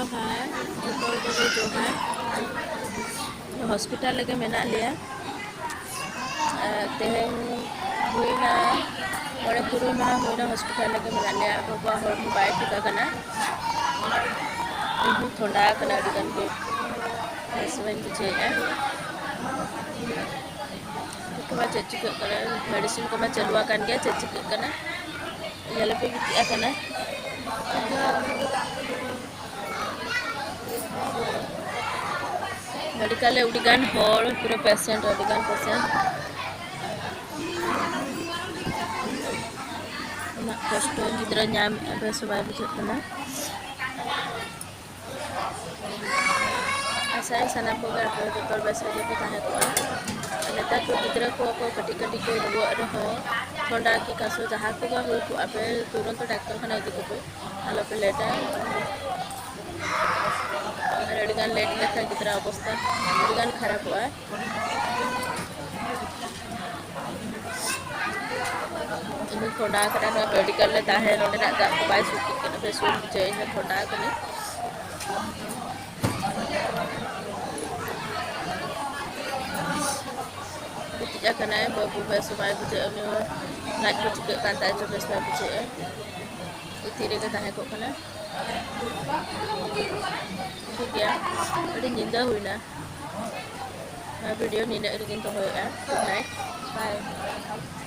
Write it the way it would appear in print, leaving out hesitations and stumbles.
जोहार जोहार हॉस्पिटल लगे मेना लिया तेहन हुईना और पूरी माह हुईना हॉस्पिटल लगे मेना लिया बाबा हर बाय ठिका कना थोड़ा कना दिगन के इसमें तुझे कमा चेक कना मेडिसिन कमा चलवा kan dia चेक कना ये lebih bitia कना मेडिकल उड़ीगान हॉल पूरा पेशेंट उड़ीगान पेशेंट कष्ट गिद्रा नाम बेसबाय बुझना आशा साना को डॉक्टर बेसबाय को ताने को नेता को गिद्रा को कटी कटी को रुआ रहो ठंडा की कासो जहाँ को हुई को आपे तुरंत डॉक्टर खाना इदी को आलो पे लेटा रेडगान लेट लेखा गिद्रा अवस्था रेडगान खराब हुआ ini थोड़ा करना मेडिकल ले ताहे रोने ना दा बाय सुकी के पे सुन चाहिए है थोड़ा करने बिटिया करना है बाबू पे सुबाय बुझे अने नाच को चिके कांता जो बेसना बुझे इतीरे के ताहे को करना ठीक है अरे निंदा हुई ना वीडियो नीने इरगिन तो होया गुड नाइट बाय